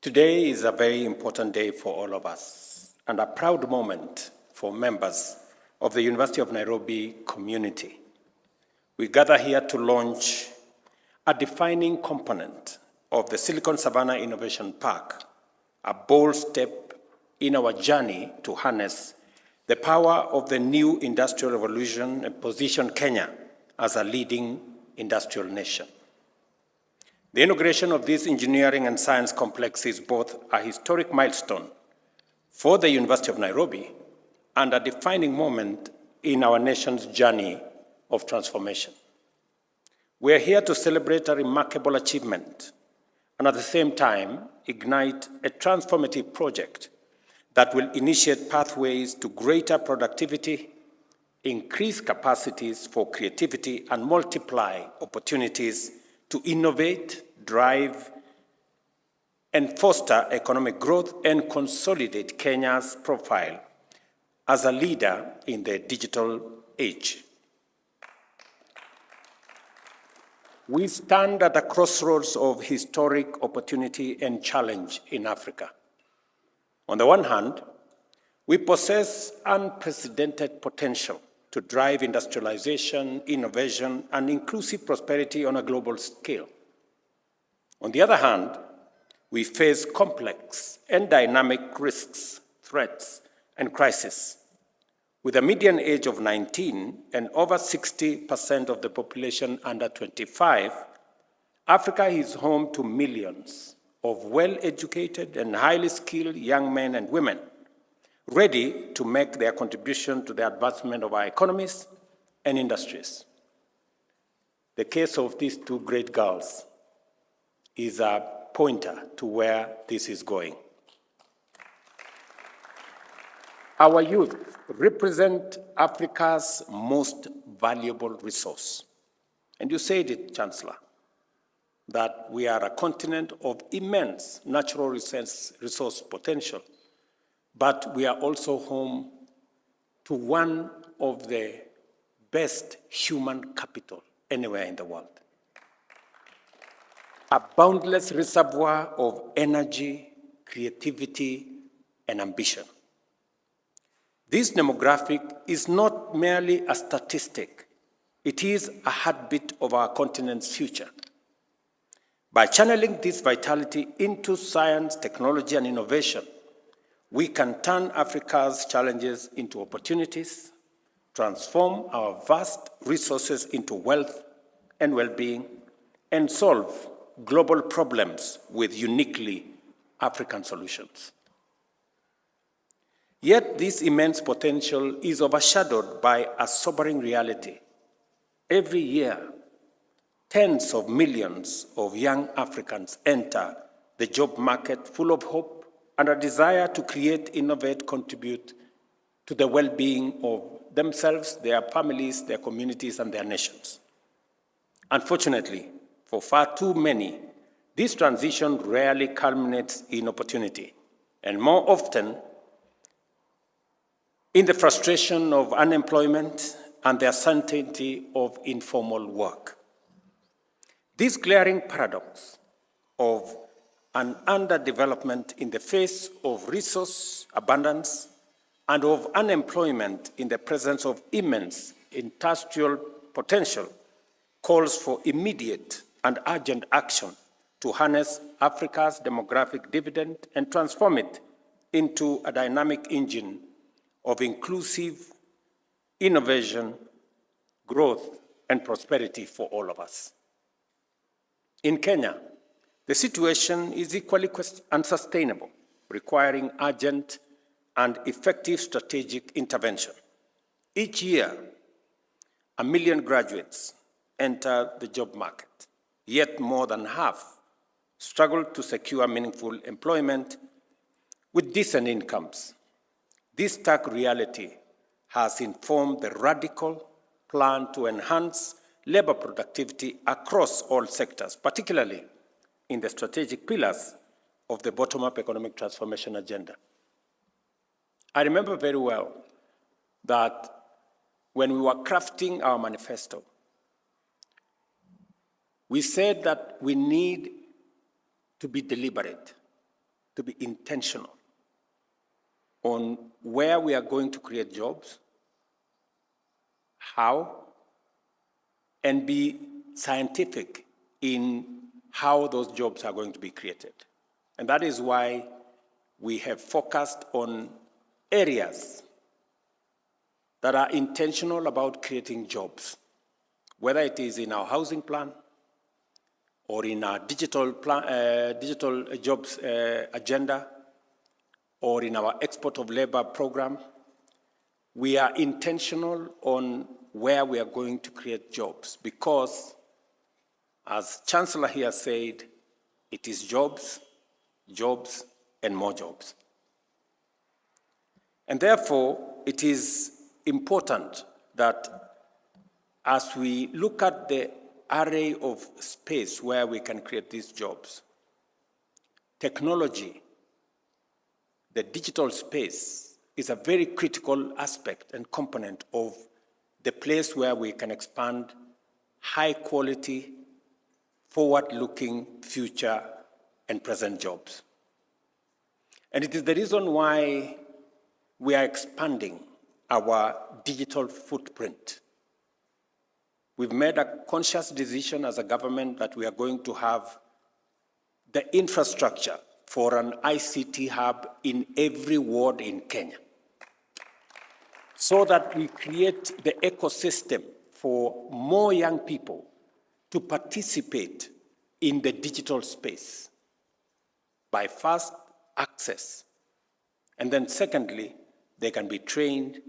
Today is a very important day for all of us and a proud moment for members of the University of Nairobi community. We gather here to launch a defining component of the Silicon Savannah Innovation Park, a bold step in our journey to harness the power of the new industrial revolution and position Kenya as a leading industrial nation. The inauguration of this engineering and science complex is both a historic milestone for the University of Nairobi and a defining moment in our nation's journey of transformation. We are here to celebrate a remarkable achievement and at the same time ignite a transformative project that will initiate pathways to greater productivity, increase capacities for creativity, and multiply opportunities to innovate, drive, and foster economic growth and consolidate Kenya's profile as a leader in the digital age. We stand at the crossroads of historic opportunity and challenge in Africa. On the one hand, we possess unprecedented potential to drive industrialization, innovation, and inclusive prosperity on a global scale. On the other hand, we face complex and dynamic risks, threats, and crises. With a median age of 19 and over 60% of the population under 25, Africa is home to millions of well-educated and highly skilled young men and women ready to make their contribution to the advancement of our economies and industries. The case of these two great girls is a pointer to where this is going. Our youth represent Africa's most valuable resource. And you said it, Chancellor, that we are a continent of immense natural resource potential, but we are also home to one of the best human capital anywhere in the world. A boundless reservoir of energy, creativity, and ambition. This demographic is not merely a statistic, it is a heartbeat of our continent's future. By channeling this vitality into science, technology, and innovation, we can turn Africa's challenges into opportunities, transform our vast resources into wealth and well-being, and solve global problems with uniquely African solutions. Yet this immense potential is overshadowed by a sobering reality. Every year, tens of millions of young Africans enter the job market full of hope and a desire to create, innovate, contribute to the well-being of themselves, their families, their communities, and their nations. Unfortunately, for far too many, this transition rarely culminates in opportunity, and more often in the frustration of unemployment and the uncertainty of informal work. This glaring paradox of an underdevelopment in the face of resource abundance and of unemployment in the presence of immense industrial potential calls for immediate and urgent action to harness Africa's demographic dividend and transform it into a dynamic engine of inclusive innovation, growth, and prosperity for all of us. In Kenya, the situation is equally unsustainable, requiring urgent and effective strategic intervention. Each year, 1 million graduates enter the job market, yet more than half struggle to secure meaningful employment with decent incomes. This stark reality has informed the radical plan to enhance labor productivity across all sectors, particularly in the strategic pillars of the bottom-up economic transformation agenda. I remember very well that when we were crafting our manifesto, we said that we need to be deliberate to be intentional on where we are going to create jobs, how, and be scientific in how those jobs are going to be created. And that is why we have focused on areas that are intentional about creating jobs, whether it is in our housing plan or in our digital jobs agenda or in our export of labor program. We are intentional on where we are going to create jobs because, as Chancellor here said, it is jobs, jobs, and more jobs. And therefore, it is important that as we look at the array of space where we can create these jobs, technology, the digital space is a very critical aspect and component of the place where we can expand high quality, forward-looking future and present jobs. And it is the reason why we are expanding our digital footprint. We've made a conscious decision as a government that we are going to have the infrastructure for an ICT hub in every ward in Kenya, so that we create the ecosystem for more young people to participate in the digital space by first access, and then secondly, they can be trained